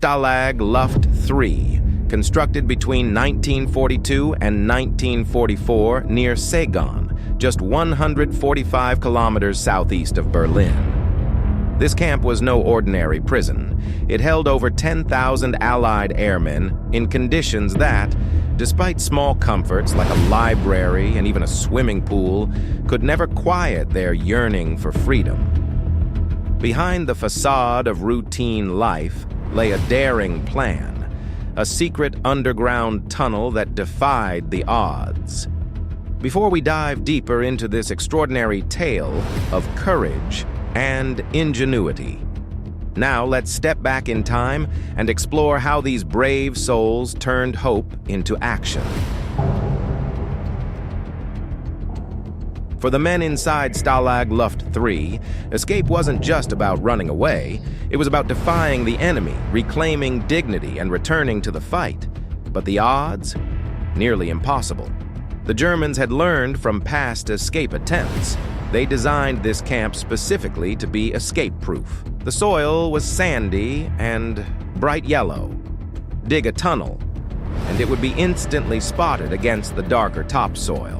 Stalag Luft III, constructed between 1942 and 1944 near Saigon, just 145 kilometers southeast of Berlin. This camp was no ordinary prison. It held over 10,000 Allied airmen in conditions that, despite small comforts like a library and even a swimming pool, could never quiet their yearning for freedom. Behind the facade of routine life lay a daring plan, a secret underground tunnel that defied the odds. Before we dive deeper into this extraordinary tale of courage and ingenuity, now let's step back in time and explore how these brave souls turned hope into action. For the men inside Stalag Luft III, escape wasn't just about running away. It was about defying the enemy, reclaiming dignity, and returning to the fight. But the odds? Nearly impossible. The Germans had learned from past escape attempts. They designed this camp specifically to be escape-proof. The soil was sandy and bright yellow. Dig a tunnel, and it would be instantly spotted against the darker topsoil.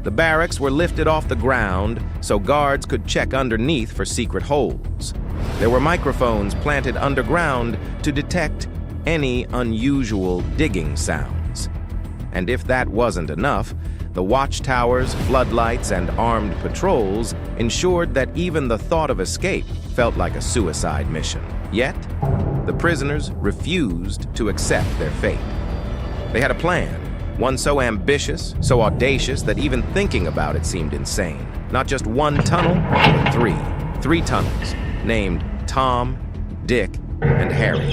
The barracks were lifted off the ground so guards could check underneath for secret holes. There were microphones planted underground to detect any unusual digging sounds. And if that wasn't enough, the watchtowers, floodlights, and armed patrols ensured that even the thought of escape felt like a suicide mission. Yet, the prisoners refused to accept their fate. They had a plan, one so ambitious, so audacious that even thinking about it seemed insane. Not just one tunnel, but three tunnels, named Tom, Dick, and Harry.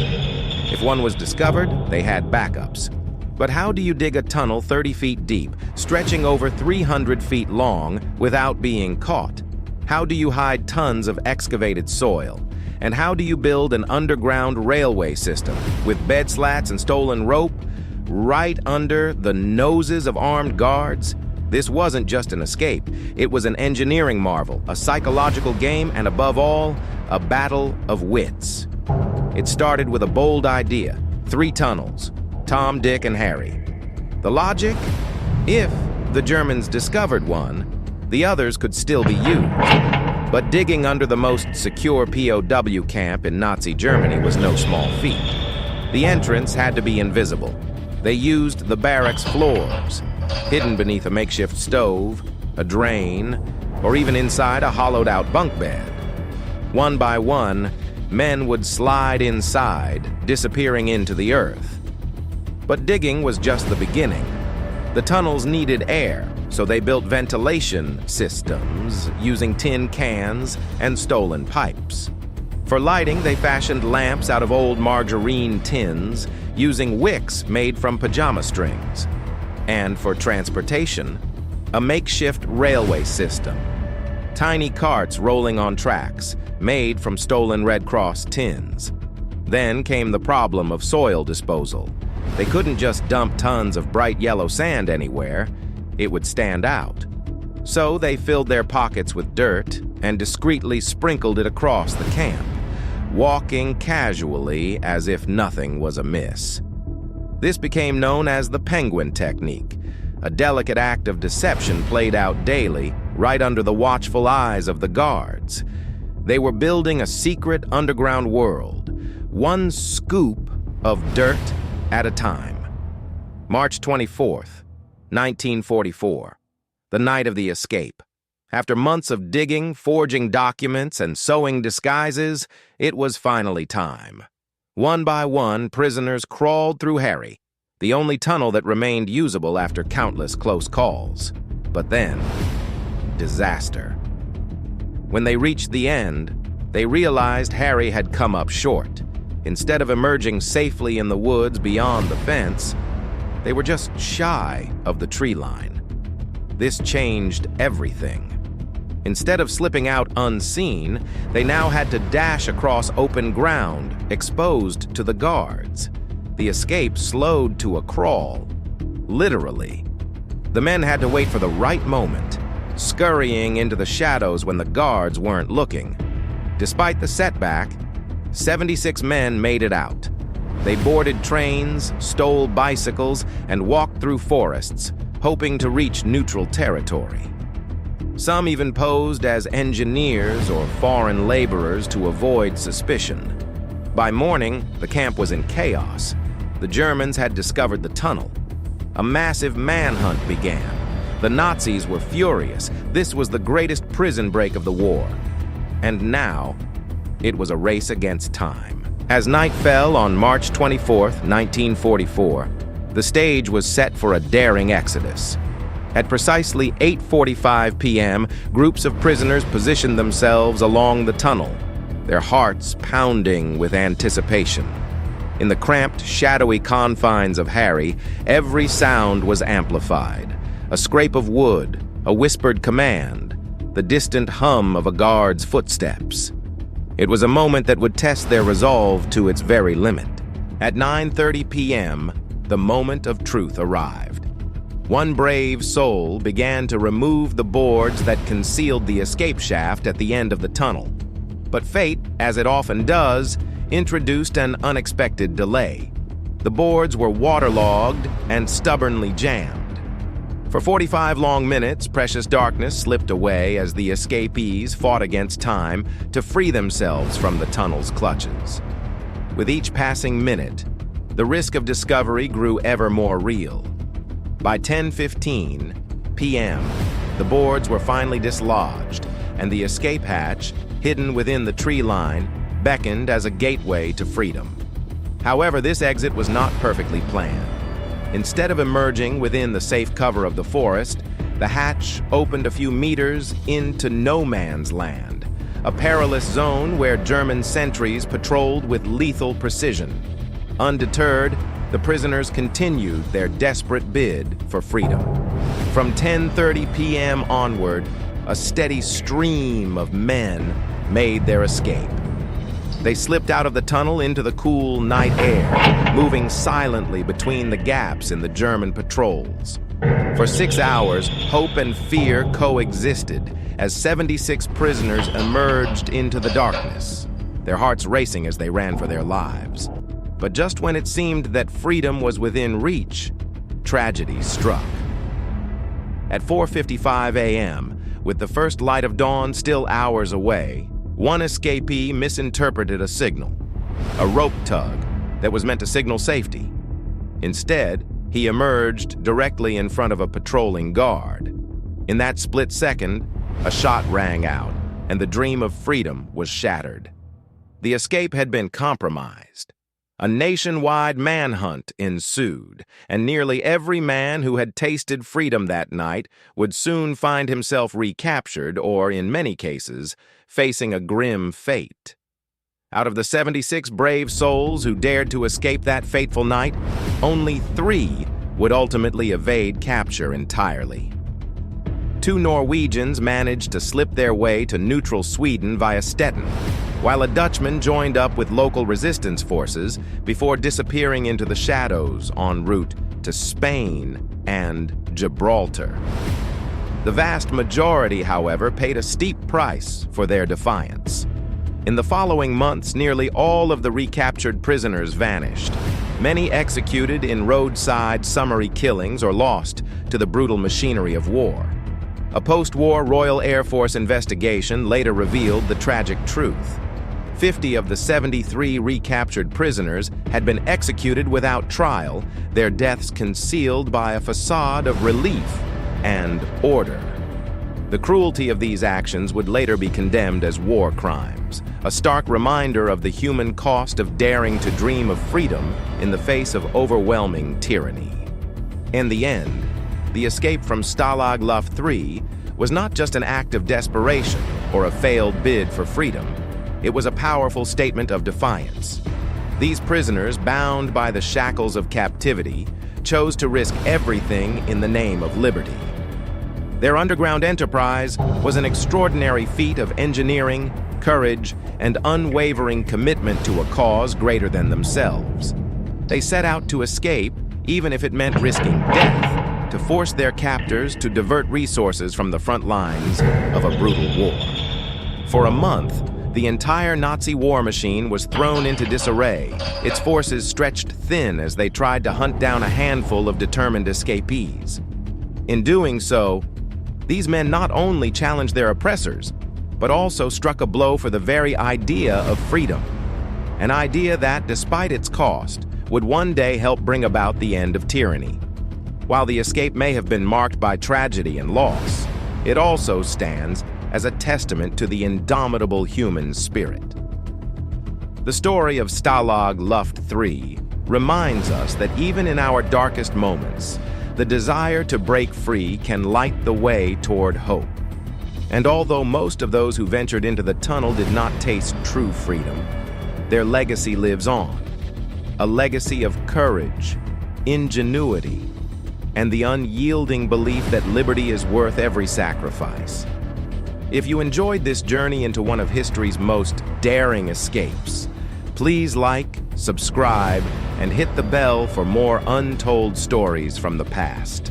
If one was discovered, they had backups. But how do you dig a tunnel 30 feet deep, stretching over 300 feet long, without being caught? How do you hide tons of excavated soil? And how do you build an underground railway system with bed slats and stolen rope right under the noses of armed guards? This wasn't just an escape. It was an engineering marvel, a psychological game, and above all, a battle of wits. It started with a bold idea: 3 tunnels. Tom, Dick, and Harry. The logic? If the Germans discovered one, the others could still be used. But digging under the most secure POW camp in Nazi Germany was no small feat. The entrance had to be invisible. They used the barracks floors, hidden beneath a makeshift stove, a drain, or even inside a hollowed-out bunk bed. One by one, men would slide inside, disappearing into the earth. But digging was just the beginning. The tunnels needed air, so they built ventilation systems using tin cans and stolen pipes. For lighting, they fashioned lamps out of old margarine tins using wicks made from pajama strings. And for transportation, a makeshift railway system. Tiny carts rolling on tracks, made from stolen Red Cross tins. Then came the problem of soil disposal. They couldn't just dump tons of bright yellow sand anywhere. It would stand out. So they filled their pockets with dirt and discreetly sprinkled it across the camp, walking casually as if nothing was amiss. This became known as the penguin technique, a delicate act of deception played out daily, right under the watchful eyes of the guards. They were building a secret underground world, one scoop of dirt at a time. March 24th, 1944, the night of the escape. After months of digging, forging documents, and sewing disguises, it was finally time. One by one, prisoners crawled through Harry, the only tunnel that remained usable after countless close calls. But then, disaster. When they reached the end, they realized Harry had come up short. Instead of emerging safely in the woods beyond the fence, they were just shy of the tree line. This changed everything. Instead of slipping out unseen, they now had to dash across open ground, exposed to the guards. The escape slowed to a crawl, literally. The men had to wait for the right moment, scurrying into the shadows when the guards weren't looking. Despite the setback, 76 men made it out, They boarded trains, stole bicycles, and walked through forests, hoping to reach neutral territory. Some even posed as engineers or foreign laborers to avoid suspicion. By morning, the camp was in chaos. The Germans had discovered the tunnel. A massive manhunt began. The Nazis were furious. This was the greatest prison break of the war. And now, it was a race against time. As night fell on March 24, 1944, the stage was set for a daring exodus. At precisely 8:45 p.m., groups of prisoners positioned themselves along the tunnel, their hearts pounding with anticipation. In the cramped, shadowy confines of Harry, every sound was amplified. A scrape of wood, a whispered command, the distant hum of a guard's footsteps. It was a moment that would test their resolve to its very limit. At 9:30 p.m., the moment of truth arrived. One brave soul began to remove the boards that concealed the escape shaft at the end of the tunnel. But fate, as it often does, introduced an unexpected delay. The boards were waterlogged and stubbornly jammed. For 45 long minutes, precious darkness slipped away as the escapees fought against time to free themselves from the tunnel's clutches. With each passing minute, the risk of discovery grew ever more real. By 10:15 p.m., the boards were finally dislodged, and the escape hatch, hidden within the tree line, beckoned as a gateway to freedom. However, this exit was not perfectly planned. Instead of emerging within the safe cover of the forest, the hatch opened a few meters into no man's land, a perilous zone where German sentries patrolled with lethal precision. Undeterred, the prisoners continued their desperate bid for freedom. From 10:30 p.m. onward, a steady stream of men made their escape. They slipped out of the tunnel into the cool night air, moving silently between the gaps in the German patrols. For 6 hours, hope and fear coexisted as 76 prisoners emerged into the darkness, their hearts racing as they ran for their lives. But just when it seemed that freedom was within reach, tragedy struck. At 4:55 a.m., with the first light of dawn still hours away, one escapee misinterpreted a signal, a rope tug that was meant to signal safety. Instead, he emerged directly in front of a patrolling guard. In that split second, a shot rang out, and the dream of freedom was shattered. The escape had been compromised. A nationwide manhunt ensued, and nearly every man who had tasted freedom that night would soon find himself recaptured or, in many cases, facing a grim fate. Out of the 76 brave souls who dared to escape that fateful night, only 3 would ultimately evade capture entirely. 2 Norwegians managed to slip their way to neutral Sweden via Stettin, while a Dutchman joined up with local resistance forces before disappearing into the shadows en route to Spain and Gibraltar. The vast majority, however, paid a steep price for their defiance. In the following months, nearly all of the recaptured prisoners vanished, many executed in roadside summary killings or lost to the brutal machinery of war. A post-war Royal Air Force investigation later revealed the tragic truth. 50 of the 73 recaptured prisoners had been executed without trial, their deaths concealed by a facade of relief and order. The cruelty of these actions would later be condemned as war crimes, a stark reminder of the human cost of daring to dream of freedom in the face of overwhelming tyranny. In the end, the escape from Stalag Luft III was not just an act of desperation or a failed bid for freedom. It was a powerful statement of defiance. These prisoners, bound by the shackles of captivity, chose to risk everything in the name of liberty. Their underground enterprise was an extraordinary feat of engineering, courage, and unwavering commitment to a cause greater than themselves. They set out to escape, even if it meant risking death, to force their captors to divert resources from the front lines of a brutal war. For a month, The entire Nazi war machine was thrown into disarray, its forces stretched thin as they tried to hunt down a handful of determined escapees. In doing so, these men not only challenged their oppressors, but also struck a blow for the very idea of freedom, an idea that, despite its cost, would one day help bring about the end of tyranny. While the escape may have been marked by tragedy and loss, it also stands as a testament to the indomitable human spirit. The story of Stalag Luft III reminds us that even in our darkest moments, the desire to break free can light the way toward hope. And although most of those who ventured into the tunnel did not taste true freedom, their legacy lives on. A legacy of courage, ingenuity, and the unyielding belief that liberty is worth every sacrifice. If you enjoyed this journey into one of history's most daring escapes, please like, subscribe, and hit the bell for more untold stories from the past.